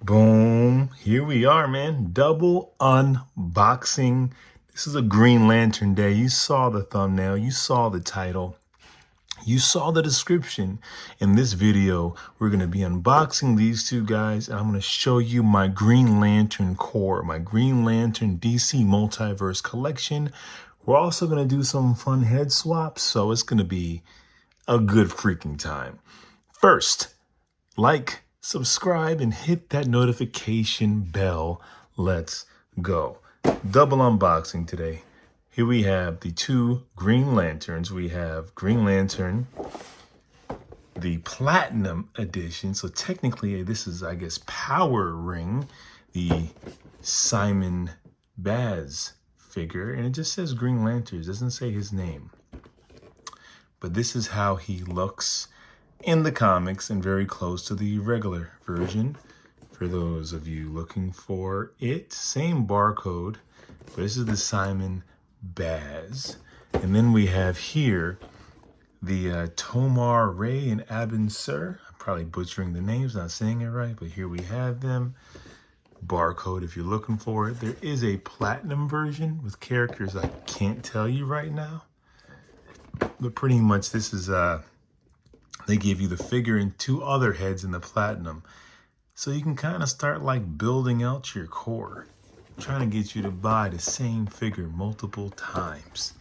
Boom. Here we are, man. Double unboxing. This is a Green Lantern day. You saw the thumbnail. You saw the title. You saw the description. In this video, we're going to be unboxing these two guys, and I'm going to show you my Green Lantern core, my Green Lantern DC Multiverse collection. We're also going to do some fun head swaps, so it's going to be a good freaking time. First, like, subscribe, and hit that notification bell. Let's go. Double unboxing today. Here we have the two Green Lanterns. We have Green Lantern, the Platinum Edition. So technically, this is, I guess, Power Ring, the Simon Baz figure. And it just says Green Lantern. It doesn't say his name. But this is how he looks in the comics and very close to the regular version. For those of you looking for it, same barcode, but this is the Simon Baz. And then we have here the Tomar Ray and Abin Sur. I'm probably butchering the names, not saying it right, but here we have them. Barcode if you're looking for it. There is a platinum version with characters I can't tell you right now. But pretty much this is they give you the figure and two other heads in the platinum. So you can kind of start like building out your core. Trying to get you to buy the same figure multiple times.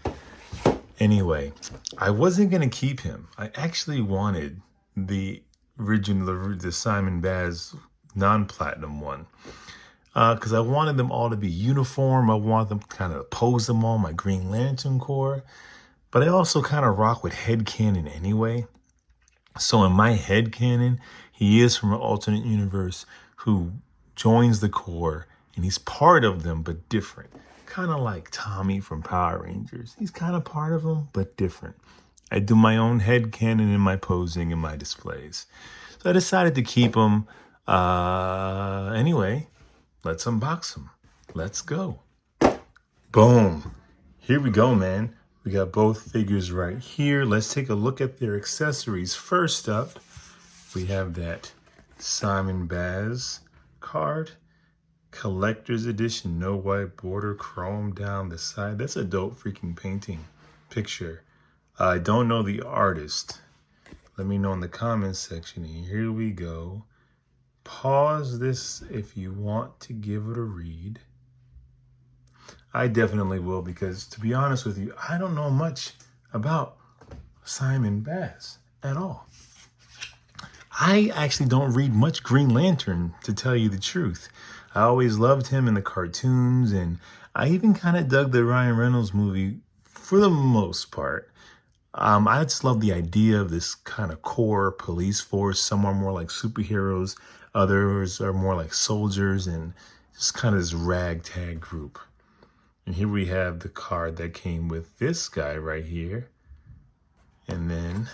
Anyway, I wasn't going to keep him. I actually wanted the original, the Simon Baz non-platinum one. Because I wanted them all to be uniform. I wanted them to kind of pose them on my Green Lantern core. But I also kind of rock with headcanon anyway. So in my headcanon, he is from an alternate universe who joins the core, and he's part of them, but different. Kind of like Tommy from Power Rangers. He's kind of part of them, but different. I do my own headcanon in my posing and my displays. So I decided to keep him. Anyway, let's unbox him. Let's go. Boom. Here we go, man. We got both figures right here. Let's take a look at their accessories. First up, we have that Simon Baz card. Collector's edition, no white border, chrome down the side. That's a dope freaking painting picture. I don't know the artist. Let me know in the comments section. Here we go. Pause this if you want to give it a read. I definitely will, because to be honest with you, I don't know much about Simon Baz at all. I actually don't read much Green Lantern, to tell you the truth. I always loved him in the cartoons, and I even kind of dug the Ryan Reynolds movie for the most part. I just love the idea of this kind of core police force. Some are more like superheroes, others are more like soldiers, and just kind of this ragtag group. And here we have the card that came with this guy right here. And then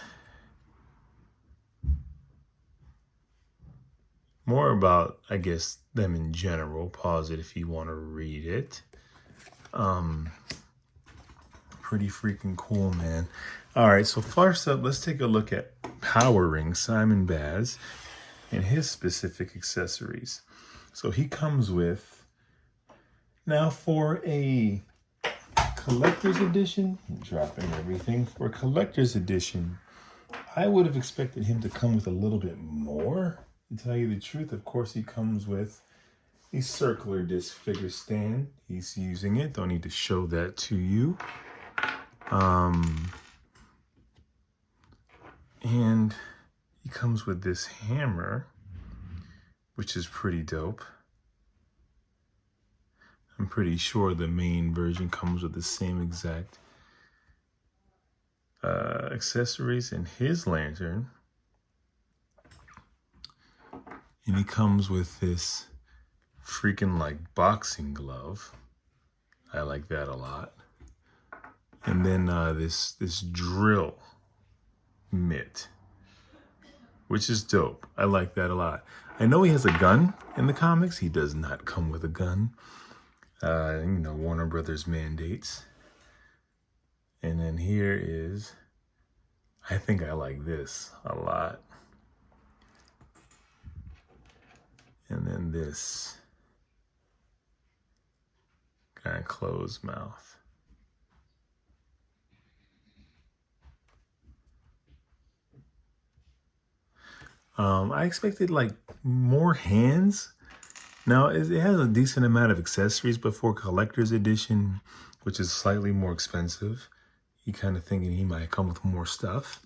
more about, I guess, them in general. Pause it if you want to read it. Pretty freaking cool, man. All right, so first up, let's take a look at Power Ring, Simon Baz, and his specific accessories. So he comes with, now for a collector's edition, I'm dropping everything. For a collector's edition, I would have expected him to come with a little bit more. To tell you the truth, of course, he comes with a circular disc figure stand. He's using it. Don't need to show that to you. And he comes with this hammer, which is pretty dope. I'm pretty sure the main version comes with the same exact accessories in his lantern. And he comes with this freaking like boxing glove. I like that a lot. And then this drill mitt, which is dope. I like that a lot. I know he has a gun in the comics. He does not come with a gun. Warner Brothers mandates. And then here is, I think I like this a lot. And then this kind of closed mouth. I expected like more hands. Now it has a decent amount of accessories, but for collector's edition, which is slightly more expensive, you kind of thinking he might come with more stuff.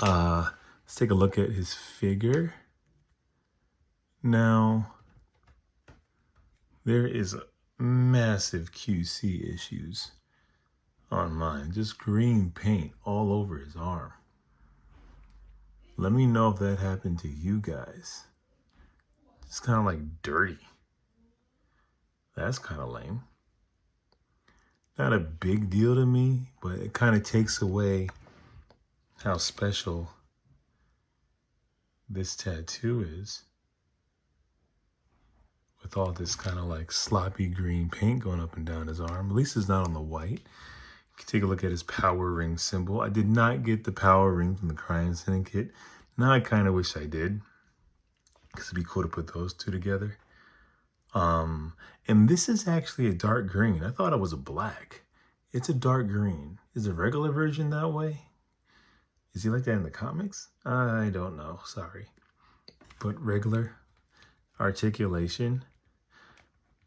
Let's take a look at his figure. Now, there is massive QC issues on mine. Just green paint all over his arm. Let me know if that happened to you guys. It's kind of like dirty. That's kind of lame. Not a big deal to me, but it kind of takes away how special this tattoo is. With all this kind of like sloppy green paint going up and down his arm. At least it's not on the white. You can take a look at his power ring symbol. I did not get the power ring from the Crime Syndicate. Now I kind of wish I did, because it'd be cool to put those two together. And this is actually a dark green. I thought it was a black. It's a dark green. Is the regular version that way? Is he like that in the comics? I don't know, sorry. But regular articulation.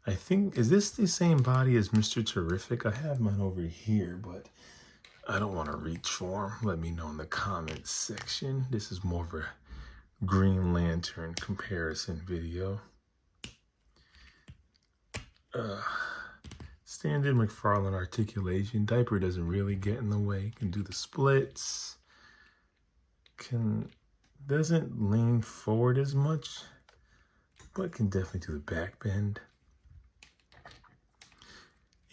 I think, is this the same body as Mr. Terrific? I have mine over here, but I don't want to reach for him. Let me know in the comments section. This is more of a Green Lantern comparison video. Standard Mcfarlane articulation. Diaper doesn't really get in the way. Can do the splits. Doesn't lean forward as much, but can definitely do the back bend.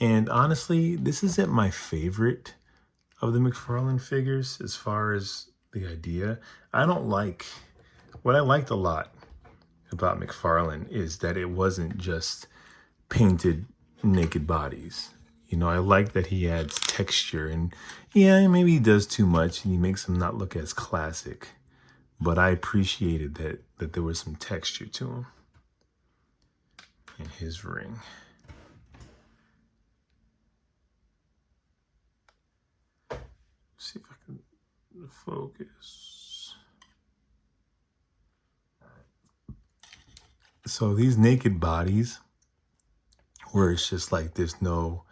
And honestly, this isn't my favorite of the Mcfarlane figures as far as the idea. What I liked a lot about Mcfarlane is that it wasn't just painted naked bodies. You know, I like that he adds texture, and yeah, maybe he does too much and he makes them not look as classic. But I appreciated that there was some texture to him in his ring. See if I can focus. So these naked bodies, where it's just like there's no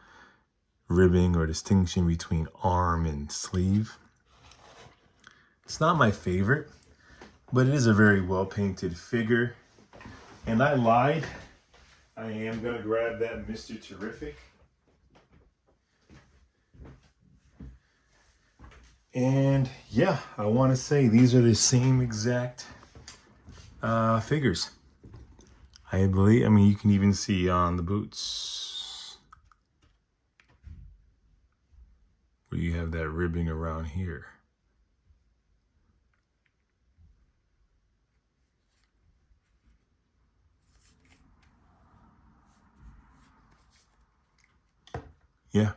ribbing or distinction between arm and sleeve, it's not my favorite, but it is a very well painted figure. And I lied. I am gonna grab that Mr. Terrific. And yeah, I want to say these are the same exact figures. I mean, you can even see on the boots where you have that ribbing around here. Yeah,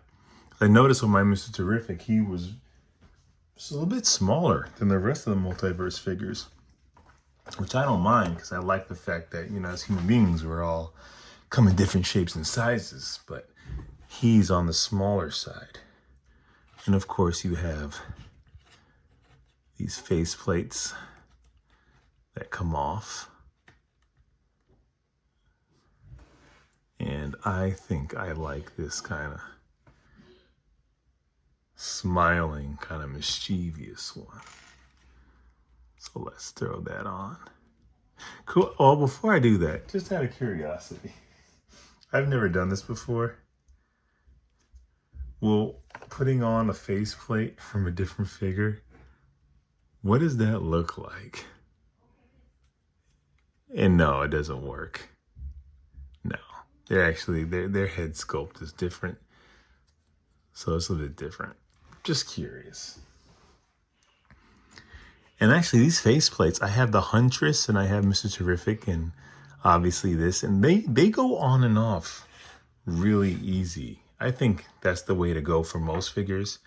I noticed with my Mr. Terrific, he was just a little bit smaller than the rest of the Multiverse figures, which I don't mind, because I like the fact that, you know, as human beings, we're all come in different shapes and sizes, but he's on the smaller side. And of course, you have these face plates that come off. And I think I like this kind of smiling, kind of mischievous one. So let's throw that on. Cool. Oh, before I do that, just out of curiosity, I've never done this before. Well, putting on a faceplate from a different figure, what does that look like? And no, it doesn't work. No, their head sculpt is different. So it's a little bit different. Just curious. And actually, these faceplates, I have the Huntress and I have Mr. Terrific and obviously this, and they go on and off really easy. I think that's the way to go for most figures.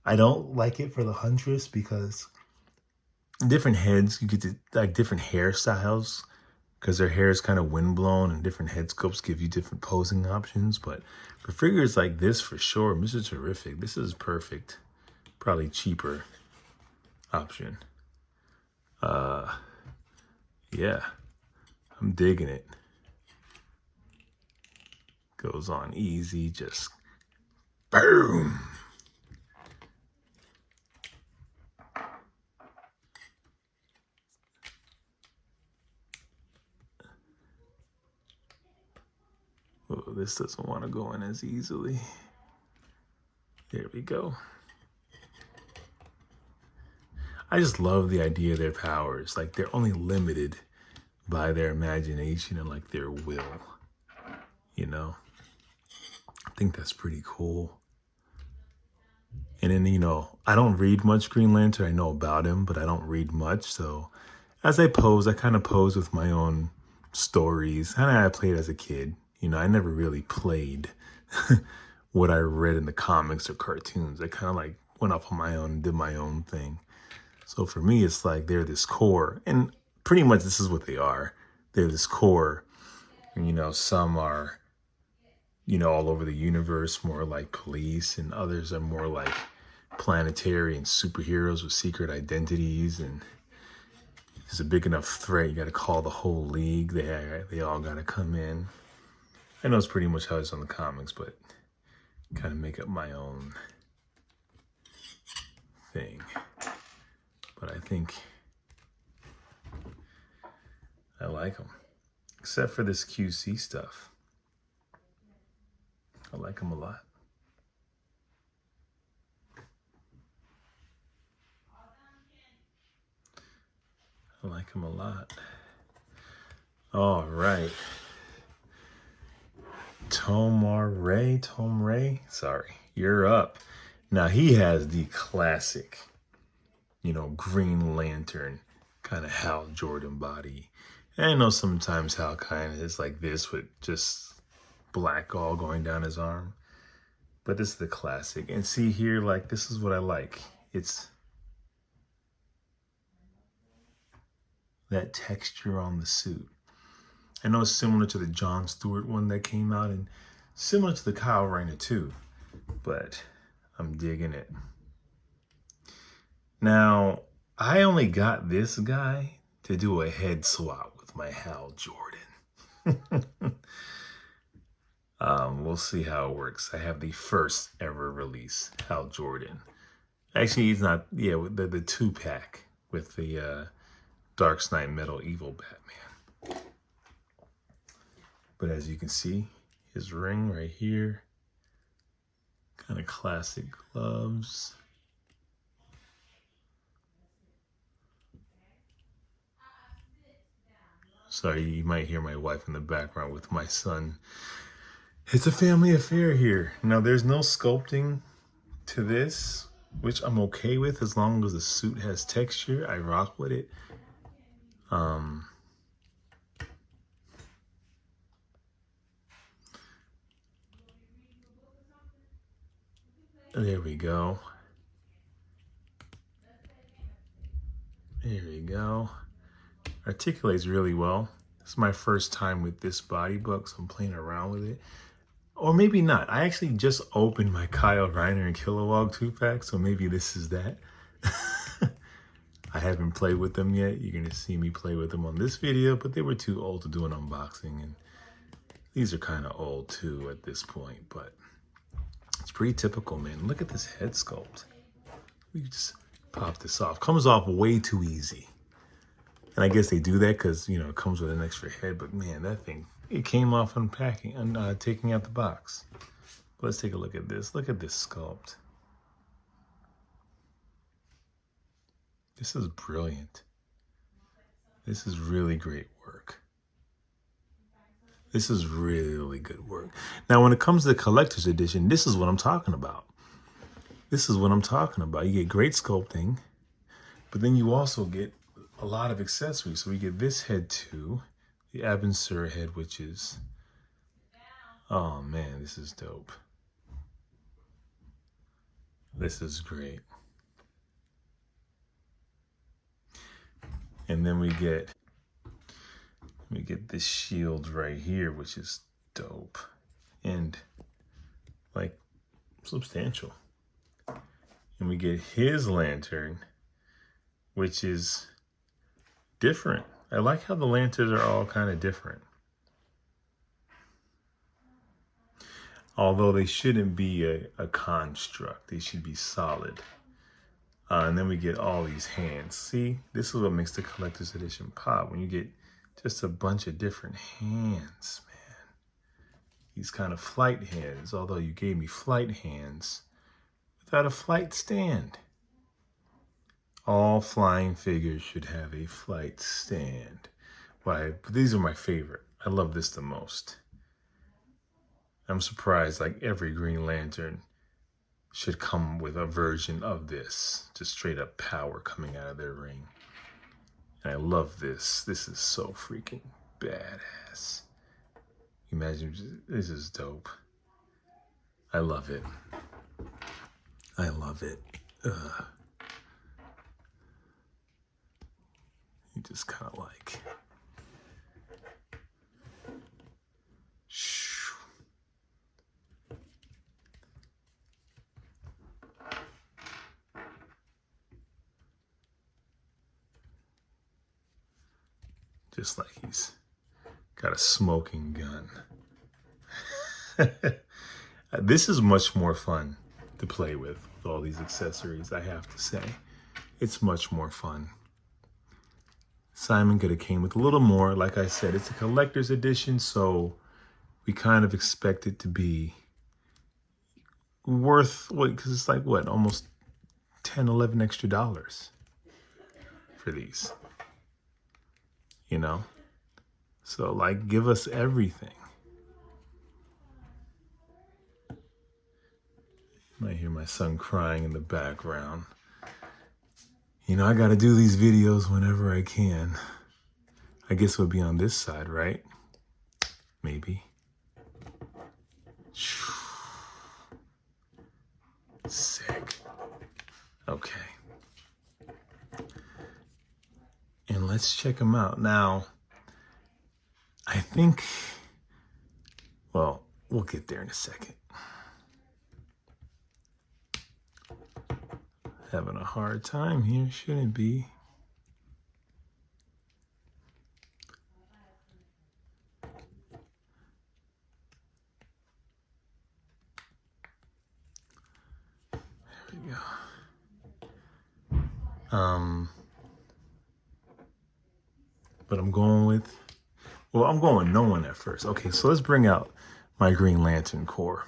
I don't like it for the Huntress because different heads, you get to, like, different hairstyles because their hair is kind of windblown and different head sculpts give you different posing options. But for figures like this, for sure, Mr. Terrific, this is perfect. Probably cheaper option. Yeah, I'm digging it. Goes on easy, just boom. Oh, this doesn't want to go in as easily. There we go. I just love the idea of their powers. Like, they're only limited by their imagination and like their will, you know? I think that's pretty cool. And then, you know, I don't read much Green Lantern. I know about him, but I don't read much. So as I pose, I kind of pose with my own stories. And I played as a kid. You know, I never really played what I read in the comics or cartoons. I kind of like went off on my own and did my own thing. So for me, it's like they're this core, and pretty much this is what they are. They're this core, and, you know, some are, you know, all over the universe, more like police, and others are more like planetary and superheroes with secret identities. And if it's a big enough threat, you got to call the whole league. They all got to come in. I know it's pretty much how it's on the comics, but kind of make up my own thing. But I think I like them, except for this QC stuff. I like them a lot. I like them a lot. All right. Tom Ray, sorry, you're up. Now he has the classic, you know, Green Lantern kind of Hal Jordan body. And I know sometimes Hal kind of is like this with just black all going down his arm. But this is the classic. And see here, like, this is what I like. It's that texture on the suit. I know it's similar to the Jon Stewart one that came out and similar to the Kyle Rayner too, but I'm digging it. Now, I only got this guy to do a head swap with my Hal Jordan. We'll see how it works. I have the first ever release, Hal Jordan. Actually, he's not, yeah, the 2-pack with the Dark Knight Metal Evil Batman. But as you can see, his ring right here, kind of classic gloves. Sorry, you might hear my wife in the background with my son. It's a family affair here. Now, there's no sculpting to this, which I'm okay with as long as the suit has texture. I rock with it. There we go. There we go. Articulates really well. This is my first time with this body book, so I'm playing around with it. Or maybe not. I actually just opened my Kyle Rayner and Kilowog 2-pack, so maybe this is that. I haven't played with them yet. You're going to see me play with them on this video, but they were too old to do an unboxing, and these are kind of old too at this point, but it's pretty typical, man. Look at this head sculpt. We just pop this off. Comes off way too easy. And I guess they do that because, you know, it comes with an extra head, but man, that thing, it came off unpacking and taking out the box. Let's take a look at this. Look at this sculpt. This is brilliant. This is really great work. This is really good work. Now, when it comes to the collector's edition, this is what I'm talking about. This is what I'm talking about. You get great sculpting, but then you also get a lot of accessories. So we get this head too, the Abin Sur head, which is, oh man, this is dope. This is great. And then we get We get this shield right here, which is dope and like substantial. And we get his lantern, which is different. I like how the lanterns are all kind of different. Although they shouldn't be a construct. They should be solid. And then we get all these hands. See, this is what makes the collector's edition pop. When you get just a bunch of different hands, man. These kind of flight hands. Although you gave me flight hands without a flight stand. All flying figures should have a flight stand. These are my favorite. I love this the most. I'm surprised like every Green Lantern should come with a version of this. Just straight up power coming out of their ring. And I love this. This is so freaking badass. Imagine, this is dope. I love it. I love it. You just kind of like... Just like he's got a smoking gun. This is much more fun to play with all these accessories, I have to say. It's much more fun. Simon could have came with a little more. Like I said, it's a collector's edition, so we kind of expect it to be worth, because it's like, what, almost $10, $11 extra for these. You know, so like, give us everything. You might hear my son crying in the background. You know, I got to do these videos whenever I can. I guess it would be on this side, right? Maybe. Sick. Okay. And let's check them out. Now, I think, well, we'll get there in a second. Having a hard time here, shouldn't be. There we go. But I'm going with no one at first. Okay, so let's bring out my Green Lantern core.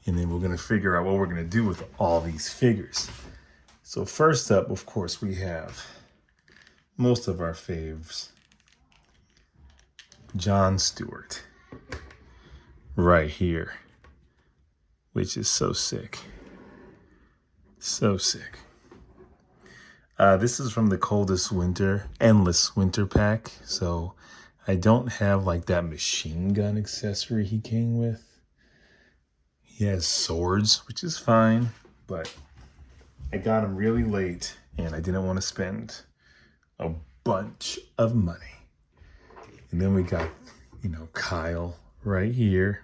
And then we're going to figure out what we're going to do with all these figures. So first up, of course, we have most of our faves. John Stewart. Right here. Which is so sick. So sick. This is from the Endless Winter pack. So I don't have like that machine gun accessory he came with. He has swords, which is fine, but I got him really late and I didn't want to spend a bunch of money. And then we got, you know, Kyle right here,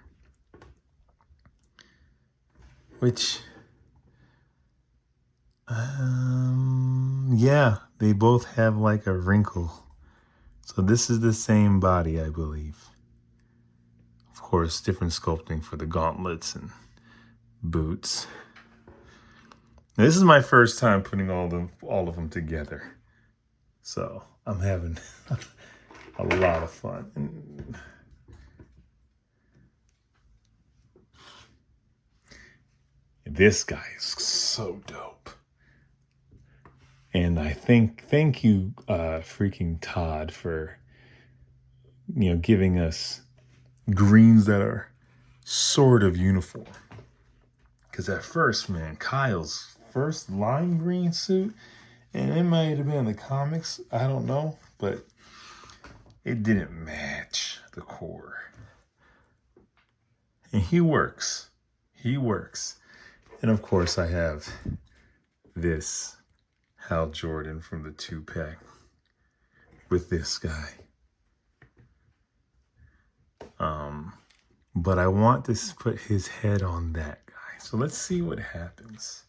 which, yeah, they both have like a wrinkle. So this is the same body, I believe. Of course, different sculpting for the gauntlets and boots. Now, this is my first time putting all of them together. So I'm having a lot of fun. And this guy is so dope. And I thank you, freaking Todd, for, you know, giving us greens that are sort of uniform. Because at first, man, Kyle's first lime green suit, and it might have been in the comics, I don't know, but it didn't match the core. And he works. He works. And of course, I have this Hal Jordan from the 2-pack. with this guy. But I want to put his head on that guy. So let's see what happens.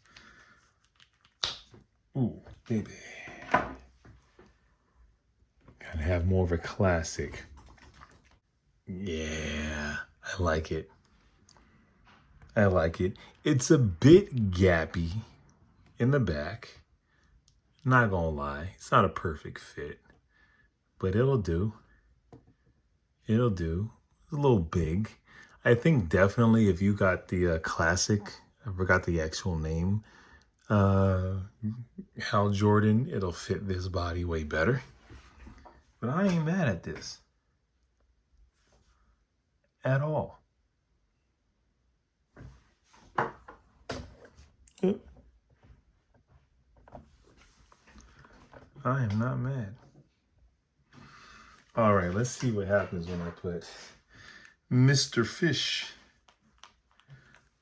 Ooh, baby. Gotta have more of a classic. Yeah, I like it. I like it. It's a bit gappy in the back. Not gonna lie, it's not a perfect fit, but it'll do. It'll do. It's a little big. I think definitely if you got the classic, I forgot the actual name, Hal Jordan, it'll fit this body way better. But I ain't mad at this at all. I am not mad. All right, let's see what happens when I put Mr. Fish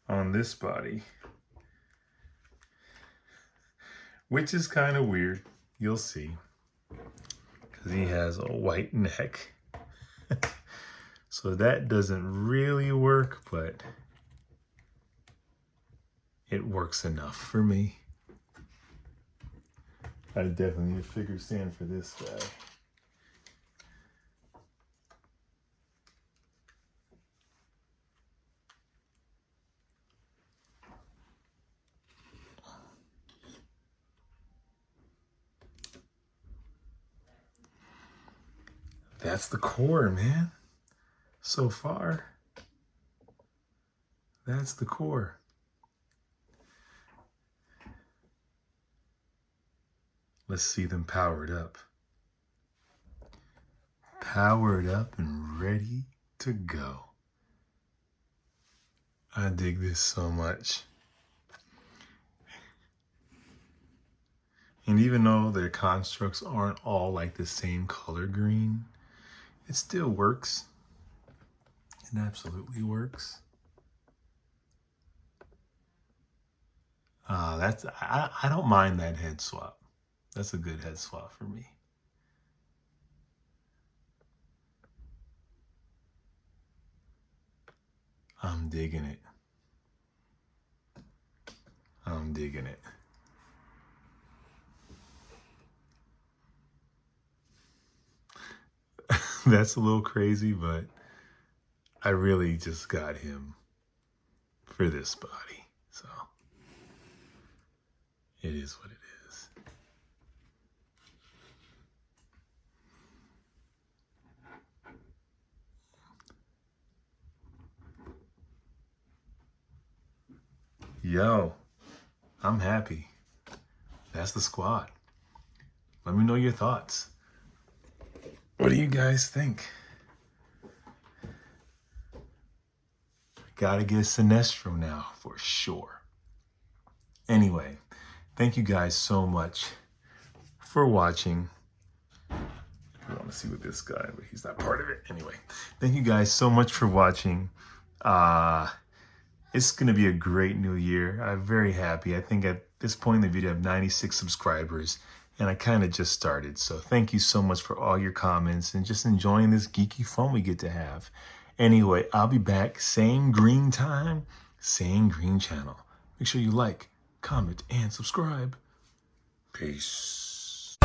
on this body, which is kind of weird. You'll see, because he has a white neck. So that doesn't really work, but it works enough for me. I definitely need a figure stand for this guy. That's the core, man. So far, that's the core. Let's see them powered up. Powered up and ready to go. I dig this so much. And even though their constructs aren't all like the same color green, it still works. It absolutely works. I don't mind that head swap. That's a good head swap for me. I'm digging it. I'm digging it. That's a little crazy, but I really just got him for this body. So it is what it is. Yo, I'm happy. That's the squad. Let me know your thoughts. What do you guys think? Gotta get Sinestro now for sure. Anyway, thank you guys so much for watching. I want to see what this guy, but he's not part of it. Anyway, thank you guys so much for watching. It's going to be a great new year. I'm very happy. I think at this point in the video, I have 96 subscribers, and I kind of just started. So thank you so much for all your comments and just enjoying this geeky fun we get to have. Anyway, I'll be back, same green time, same green channel. Make sure you like, comment, and subscribe. Peace.